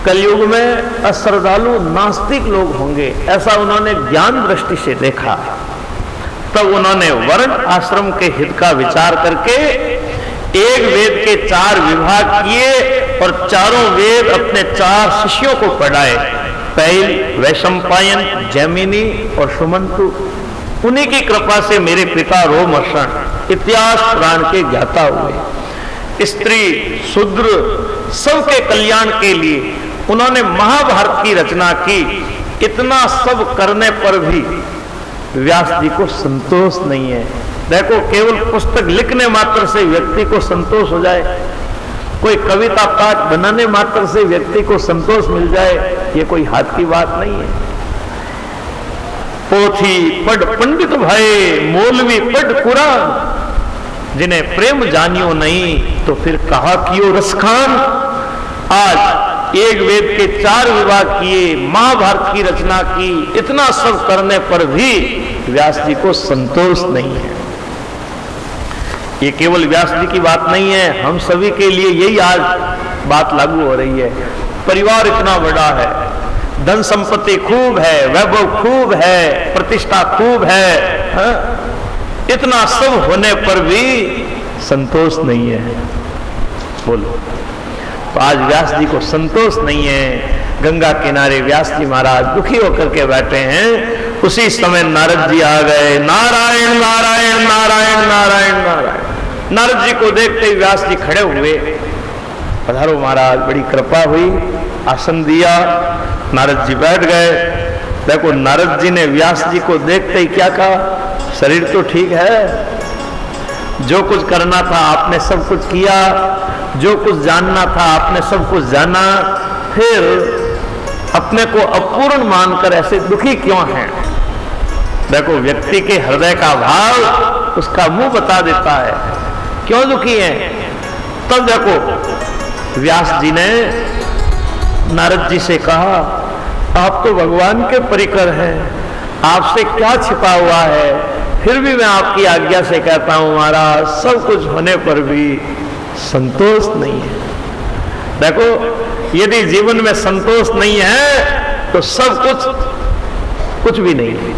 कलयुग में अश्रद्धालु नास्तिक लोग होंगे, ऐसा उन्होंने ज्ञान दृष्टि से देखा। तब उन्होंने वर्ण आश्रम के हित का विचार करके एक वेद के 4 विभाग किए और चारों वेद अपने 4 शिष्यों को पढ़ाए। पैल, वैशंपायन, जैमिनी और सुमंतु। उन्हीं की कृपा से मेरे पिता रोमहर्षण इतिहास पुराण के ज्ञाता हुए। स्त्री, शूद्र सबके कल्याण के लिए उन्होंने महाभारत की रचना की। इतना सब करने पर भी व्यास जी को संतोष नहीं है। देखो, केवल पुस्तक लिखने मात्र से व्यक्ति को संतोष हो जाए, कोई कविता पाठ बनाने मात्र से व्यक्ति को संतोष मिल जाए, ये कोई हाथ की बात नहीं है। पोथी पढ़ पंडित भय, मौलवी पढ़ कुरान, जिन्हें प्रेम जानियो नहीं तो फिर कहा कियो रसखान। आज एक वेद के 4 विभाग किए, महाभारत की रचना की, इतना सब करने पर भी व्यास जी को संतोष नहीं है। ये केवल व्यास जी की बात नहीं है, हम सभी के लिए यही आज बात लागू हो रही है। परिवार इतना बड़ा है, धन संपत्ति खूब है, वैभव खूब है, प्रतिष्ठा खूब है, हाँ? इतना सब होने पर भी संतोष नहीं है। बोलो, तो आज व्यास जी को संतोष नहीं है। गंगा किनारे व्यास जी महाराज दुखी होकर के बैठे हैं। उसी समय नारद जी आ गए। नारायण नारायण नारायण नारायण नारायण। नारद जी को देखते ही व्यास जी खड़े हुए। पधारो महाराज, बड़ी कृपा हुई। आसन दिया, नारद जी बैठ गए। देखो, नारद जी ने व्यास जी को देखते ही क्या कहा? शरीर तो ठीक है, जो कुछ करना था आपने सब कुछ किया, जो कुछ जानना था आपने सब कुछ जाना, फिर अपने को अपूर्ण मानकर ऐसे दुखी क्यों हैं? देखो, व्यक्ति के हृदय का भाव उसका मुंह बता देता है क्यों दुखी हैं। तब देखो, व्यास जी ने नारद जी से कहा, आप तो भगवान के परिकर हैं, आपसे क्या छिपा हुआ है? फिर भी मैं आपकी आज्ञा से कहता हूं महाराज, सब कुछ होने पर भी संतोष नहीं है। देखो, यदि जीवन में संतोष नहीं है तो सब कुछ भी नहीं है,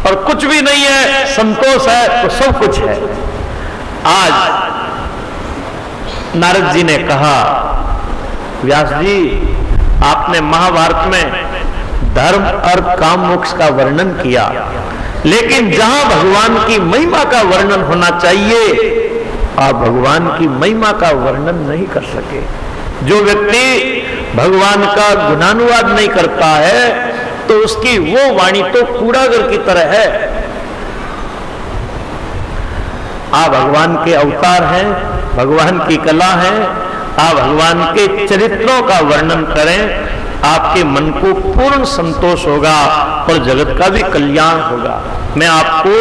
और कुछ भी नहीं है संतोष है तो सब कुछ है। आज नारद जी ने कहा, व्यास जी, आपने महाभारत में धर्म, अर्थ, काम, मोक्ष का वर्णन किया, लेकिन जहां भगवान की महिमा का वर्णन होना चाहिए, आप भगवान की महिमा का वर्णन नहीं कर सके। जो व्यक्ति भगवान का गुणानुवाद नहीं करता है तो उसकी वो वाणी तो कूड़ागर की तरह है। आप भगवान के अवतार हैं, भगवान की कला है, आप भगवान के चरित्रों का वर्णन करें, आपके मन को पूर्ण संतोष होगा और जगत का भी कल्याण होगा। मैं आपको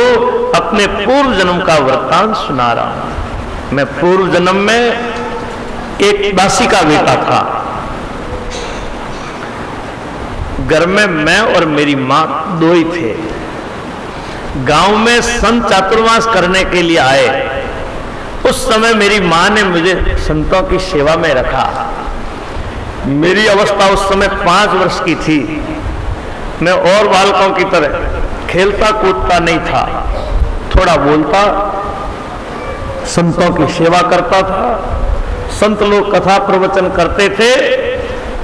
अपने पूर्व जन्म का वृत्तांत सुना रहा हूं। मैं पूर्व जन्म में एक दासी का बेटा था। घर में मैं और मेरी मां दो ही थे। गांव में संत चातुर्मास करने के लिए आए। उस समय मेरी मां ने मुझे संतों की सेवा में रखा। मेरी अवस्था उस समय 5 वर्ष की थी। मैं और बालकों की तरह खेलता कूदता नहीं था, थोड़ा बोलता, संतों की सेवा करता था। संत लोग कथा प्रवचन करते थे,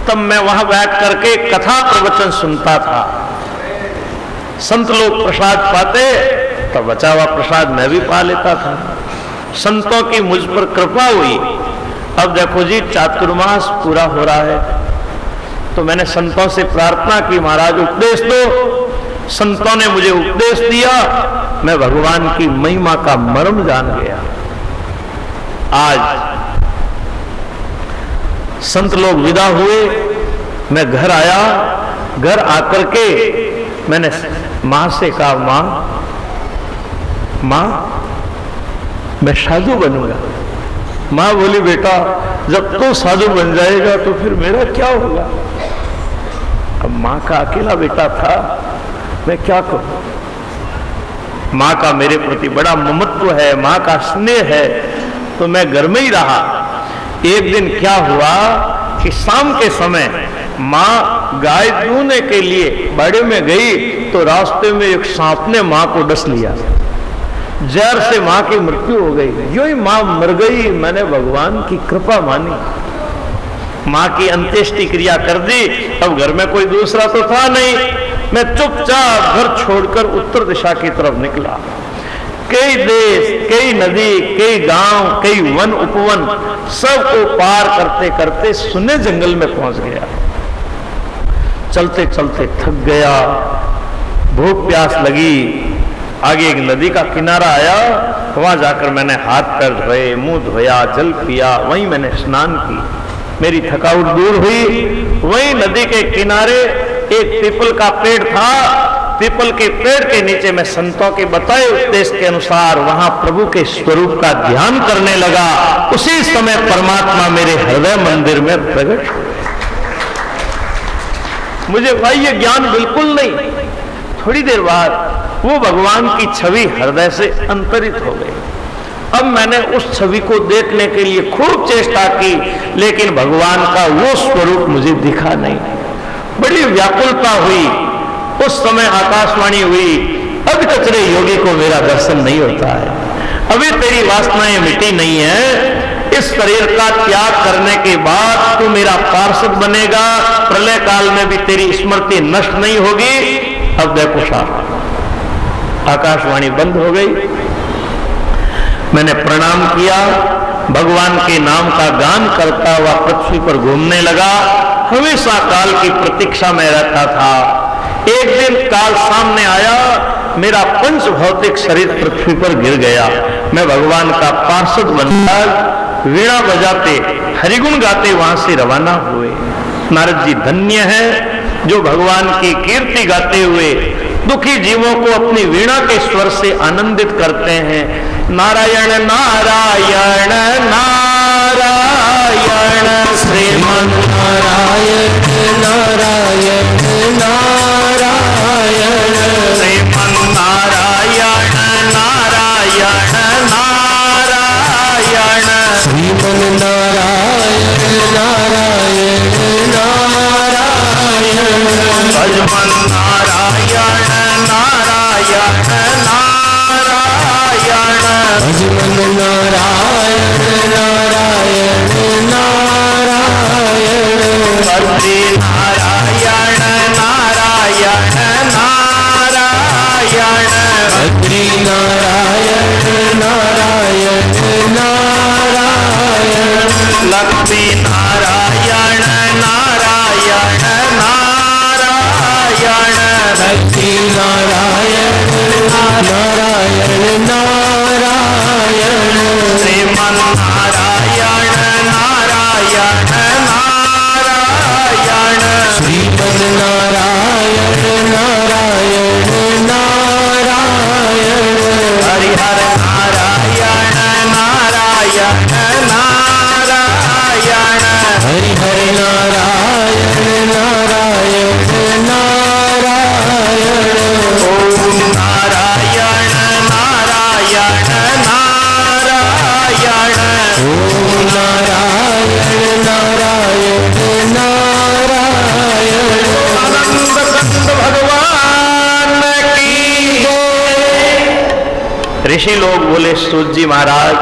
तब मैं वहां बैठ करके कथा प्रवचन सुनता था। संत लोग प्रसाद पाते, तब बचा हुआ प्रसाद मैं भी पा लेता था। संतों की मुझ पर कृपा हुई। अब देखो जी, चातुर्मास पूरा हो रहा है, तो मैंने संतों से प्रार्थना की, महाराज उपदेश दो। संतों ने मुझे उपदेश दिया। मैं भगवान की महिमा का मर्म जान गया। आज संत लोग विदा हुए, मैं घर आया। घर आकर के मैंने मां से कहा, मां मैं साधु बनूंगा। मां बोली, बेटा जब तू साधु बन जाएगा तो फिर मेरा क्या होगा? अब मां का अकेला बेटा था, मैं क्या करूं? मां का मेरे प्रति बड़ा ममत्व है, मां का स्नेह है, तो मैं घर में ही रहा। एक दिन क्या हुआ, कि शाम के समय माँ गाय दूहने के लिए बाड़े में गई तो रास्ते में एक सांप ने माँ को डस लिया, जहर से माँ की मृत्यु हो गई। यूं ही माँ मर गई। मैंने भगवान की कृपा मानी, माँ की अंत्येष्टि क्रिया कर दी। अब घर में कोई दूसरा तो था नहीं, मैं चुपचाप घर छोड़कर उत्तर दिशा की तरफ निकला। कई देश, कई नदी, कई गांव, कई वन उपवन सबको पार करते करते सुने जंगल में पहुंच गया। चलते चलते थक गया, भूख प्यास लगी। आगे एक नदी का किनारा आया, वहां जाकर मैंने हाथ पैर धोए, मुंह धोया, जल पिया, वहीं मैंने स्नान की, मेरी थकावट दूर हुई। वहीं नदी के किनारे एक पीपल का पेड़ था, पीपल के पेड़ के नीचे मैं संतों के बताए उपदेश के अनुसार वहां प्रभु के स्वरूप का ध्यान करने लगा। उसी समय परमात्मा मेरे हृदय मंदिर में प्रकट हुए। मुझे बाह्य ज्ञान बिल्कुल नहीं। थोड़ी देर बाद वो भगवान की छवि हृदय से अंतरित हो गई। अब मैंने उस छवि को देखने के लिए खूब चेष्टा की, लेकिन भगवान का वो स्वरूप मुझे दिखा नहीं। बड़ी व्याकुलता हुई। उस समय आकाशवाणी हुई, अब कचरे योगी को मेरा दर्शन नहीं होता है, अभी तेरी वासनाएं मिटी नहीं है। इस शरीर का त्याग करने के बाद तू मेरा पार्षद बनेगा, प्रलय काल में भी तेरी स्मृति नष्ट नहीं होगी। अब देखो साहब, आकाशवाणी बंद हो गई। मैंने प्रणाम किया, भगवान के नाम का गान करता हुआ पृथ्वी पर घूमने लगा। हमेशा काल की प्रतीक्षा में रहता था। एक दिन काल सामने आया, मेरा पंच भौतिक शरीर पृथ्वी पर गिर गया। मैं भगवान का पार्षद बनकर वीणा बजाते, हरिगुण गाते वहां से रवाना हुए। नारद जी धन्य है जो भगवान की कीर्ति गाते हुए दुखी जीवों को अपनी वीणा के स्वर से आनंदित करते हैं। नारायण नारायण नारायण श्रीमन नारायण नारायण नारायण श्रीमन नारायण नारायण नारायण श्रीमन नारायण नारायण नारायण भजमन नारायण नारायण नारायण भजमन नारायण नारायण नारायण भक्ति नारायण नारायण नारायण भक्ति नारायण नारायण नारायण लक्ष्मी नारायण नारायण नारायण भक्ति नारायण नारायण नारायण श्रीमन नारायण नारायण नारायण श्रीमन नारायण नारायण नारायण हरिहर नारायण नारायण नारायण हरिहर नारायण नारायण नारायण ओम नारायण नारायण नारायण ओम नारायण नारायण नारायण आनंद कंद भगवान की। ऋषि लोग बोले, सूत जी महाराज,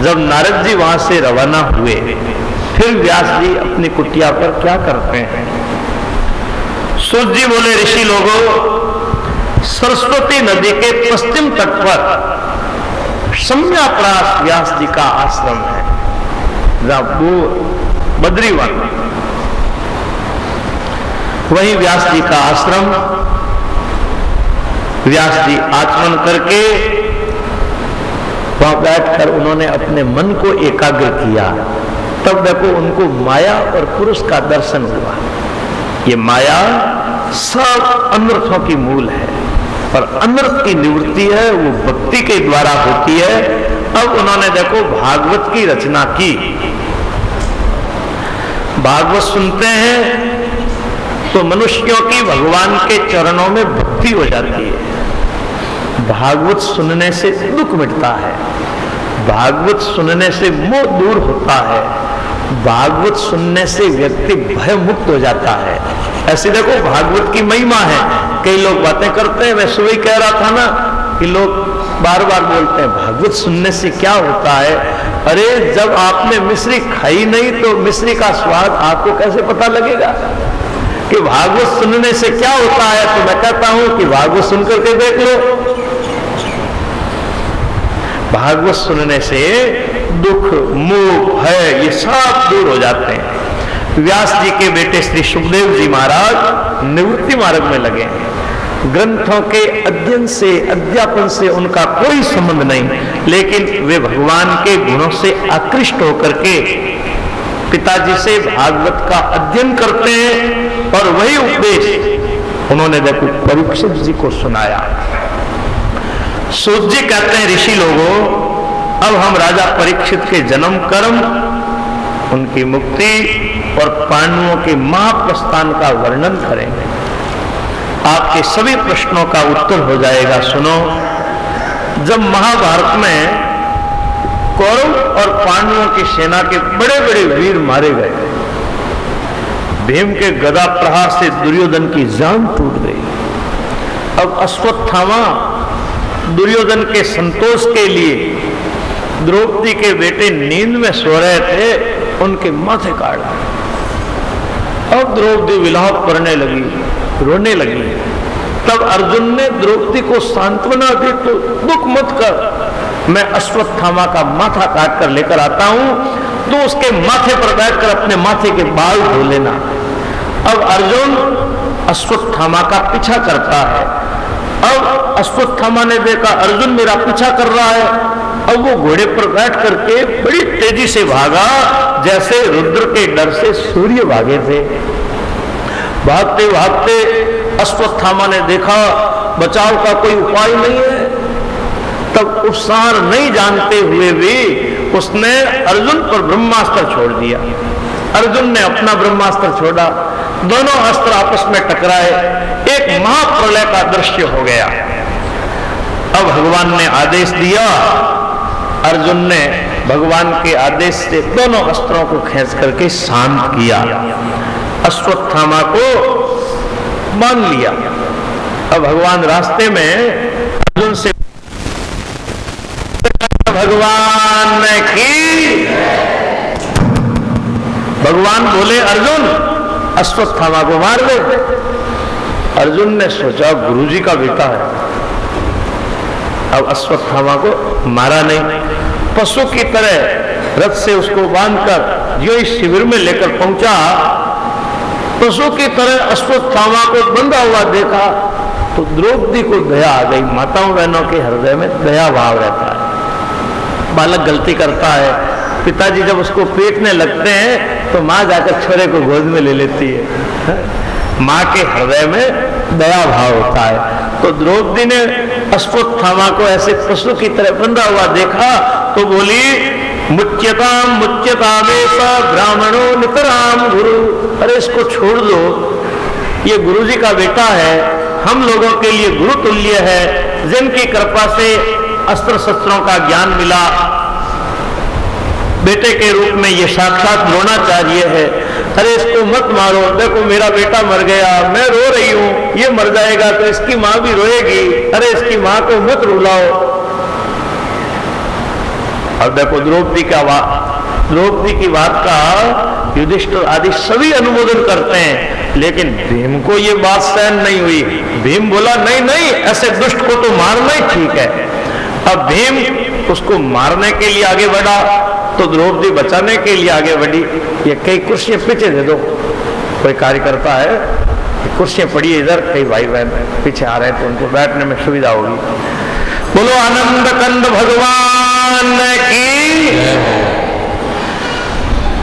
जब नारद जी वहां से रवाना हुए, फिर व्यास जी अपनी कुटिया पर क्या करते हैं? सूत जी बोले, ऋषि लोगों, सरस्वती नदी के पश्चिम तट पर सम्याप्रास व्यास जी का आश्रम है, वो बद्रीवन, वही व्यास जी का आश्रम। व्यास जी आचमन करके वहां बैठकर उन्होंने अपने मन को एकाग्र किया। तब देखो उनको माया और पुरुष का दर्शन हुआ। ये माया सब अनर्थों की मूल है और अनर्थ की निवृत्ति है वो भक्ति के द्वारा होती है। अब उन्होंने देखो भागवत की रचना की। भागवत सुनते हैं तो मनुष्यों की भगवान के चरणों में भक्ति हो जाती है। भागवत सुनने से दुख मिटता है, भागवत सुनने से मोह दूर होता है। भागवत सुनने से व्यक्ति भय मुक्त हो जाता है। ऐसे देखो भागवत की महिमा है। कई लोग बातें करते हैं, मैं सुबह कह रहा था ना कि लोग बार बार बोलते हैं भागवत सुनने से क्या होता है। अरे जब आपने मिश्री खाई नहीं तो मिश्री का स्वाद आपको कैसे पता लगेगा कि भागवत सुनने से क्या होता है। तो मैं कहता हूं कि भागवत सुनकर के देख लो। भागवत सुनने से दुख, मोह, भय ये सब दूर हो जाते हैं। व्यास जी के बेटे श्री सुखदेव जी महाराज निवृत्ति मार्ग में लगे हैं। ग्रंथों के अध्ययन से, अध्यापन से उनका कोई संबंध नहीं, लेकिन वे भगवान के गुणों से आकृष्ट होकर के पिताजी से भागवत का अध्ययन करते हैं और वही उपदेश उन्होंने देखो परीक्षित जी को सुनाया। सूत जी कहते हैं, ऋषि लोगों, अब हम राजा परीक्षित के जन्म कर्म, उनकी मुक्ति और पांडवों के महाप्रस्थान का वर्णन करेंगे। आपके सभी प्रश्नों का उत्तर हो जाएगा। सुनो, जब महाभारत में कौरव और पांडवों की सेना के बड़े बड़े वीर मारे गए, भीम के गदा प्रहार से दुर्योधन की जान टूट गई। अब अश्वत्थामा दुर्योधन के संतोष के लिए द्रौपदी के बेटे नींद में सो रहे थे, उनके माथे काट। अब द्रौपदी विलाप करने लगी, रोने लगी। तब अर्जुन ने द्रौपदी को सांत्वना दी, तो दुख मत कर, मैं अश्वत्थामा का माथा काट कर लेकर आता हूं, तो उसके माथे पर बैठकर अपने माथे के बाल धो लेना। अब अर्जुन अश्वत्थामा का पीछा करता है। अब अश्वत्थामा ने देखा अर्जुन मेरा पीछा कर रहा है। अब वो घोड़े पर बैठ करके बड़ी तेजी से भागा, जैसे रुद्र के डर से सूर्य भागे थे। भागते भागते अश्वत्थामा ने देखा बचाव का कोई उपाय नहीं है। तब उपसार नहीं जानते हुए भी उसने अर्जुन पर ब्रह्मास्त्र छोड़ दिया। अर्जुन ने अपना ब्रह्मास्त्र छोड़ा, दोनों अस्त्र आपस में टकराए, एक महाप्रलय का दृश्य हो गया। अब भगवान ने आदेश दिया, अर्जुन ने भगवान के आदेश से दोनों अस्त्रों को खींच करके शांत किया, अश्वत्थामा को बांध लिया। अब भगवान रास्ते में अर्जुन से भगवान की, भगवान बोले अर्जुन अश्वत्थामा को मार दे। अर्जुन ने सोचा गुरुजी का बेटा है, अब अश्वत्थामा को मारा नहीं, पशु की तरह रथ से उसको बांधकर जो इस शिविर में लेकर पहुंचा, पशु की तरह अश्वत्थामा को बंधा हुआ देखा तो द्रौपदी को दया आ गई। माताओं बहनों के हृदय में दया भाव रहता है। बालक गलती करता है, पिताजी जब उसको पीटने लगते हैं तो माँ जाकर छोरे को गोद में ले लेती है। माँ के हृदय में दया भाव होता है। तो द्रौपदी ने अश्वत्थामा को ऐसे पशु की तरह बंधा हुआ देखा तो बोली मुच्यताम मुच्यतामेसा ब्राह्मणो नितराम गुरु। अरे इसको छोड़ दो, ये गुरु जी का बेटा है, हम लोगों के लिए गुरु तुल्य है, जिनकी कृपा से अस्त्र शस्त्रों का ज्ञान मिला। बेटे के रूप में ये साक्षात द्रोणाचार्य है। अरे इसको मत मारो, देखो मेरा बेटा मर गया, मैं रो रही हूं, ये मर जाएगा तो इसकी मां भी रोएगी, अरे इसकी मां को मत रुलाओ। अब देखो द्रौपदी की बात का युधिष्ठिर आदि सभी अनुमोदन करते हैं, लेकिन भीम को ये बात सहन नहीं हुई। भीम बोला नहीं नहीं, ऐसे दुष्ट को तो मारना ही ठीक है। अब भीम उसको मारने के लिए आगे बढ़ा तो द्रौपदी बचाने के लिए आगे बढ़ी। ये कई कुर्सियां पीछे दे दो, कोई कार्य करता है, कुर्सियां पड़ी इधर, कई भाई बहन पीछे आ रहे हैं तो उनको बैठने में सुविधा होगी। बोलो आनंद कंद भगवान की।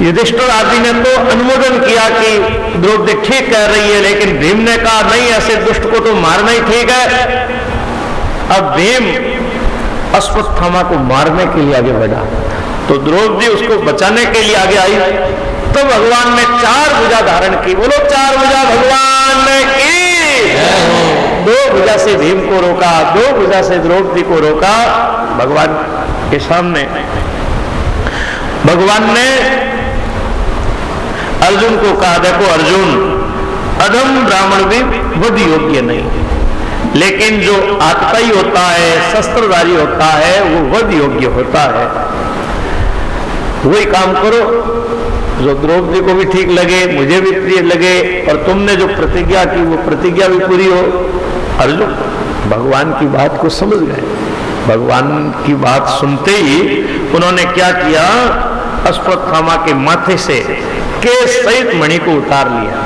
युधिष्ठिर आदि ने तो अनुमोदन किया कि द्रौपदी ठीक कह रही है, लेकिन भीम ने कहा नहीं, ऐसे दुष्ट को तो मारना ही ठीक है। अब भीम अश्वत्थामा को मारने के लिए आगे बढ़ा तो द्रौपदी उसको बचाने के लिए आगे आई। तो भगवान ने 4 भुजा धारण की। बोलो 4 भुजा भगवान की। 2 भुजा से भीम को रोका, 2 भुजा से द्रौपदी को रोका। भगवान के सामने भगवान ने अर्जुन को कहा, देखो अर्जुन, अधम ब्राह्मण भी वध योग्य नहीं, लेकिन जो आतताई होता है, शस्त्रधारी होता है, वो वध योग्य होता है। वही काम करो जो द्रौपदी को भी ठीक लगे, मुझे भी प्रिय लगे, और तुमने जो प्रतिज्ञा की वो प्रतिज्ञा भी पूरी हो। अर्जुन भगवान की बात को समझ गए। भगवान की बात सुनते ही उन्होंने क्या किया, अश्वत्थामा के माथे से केश सहित मणि को उतार लिया।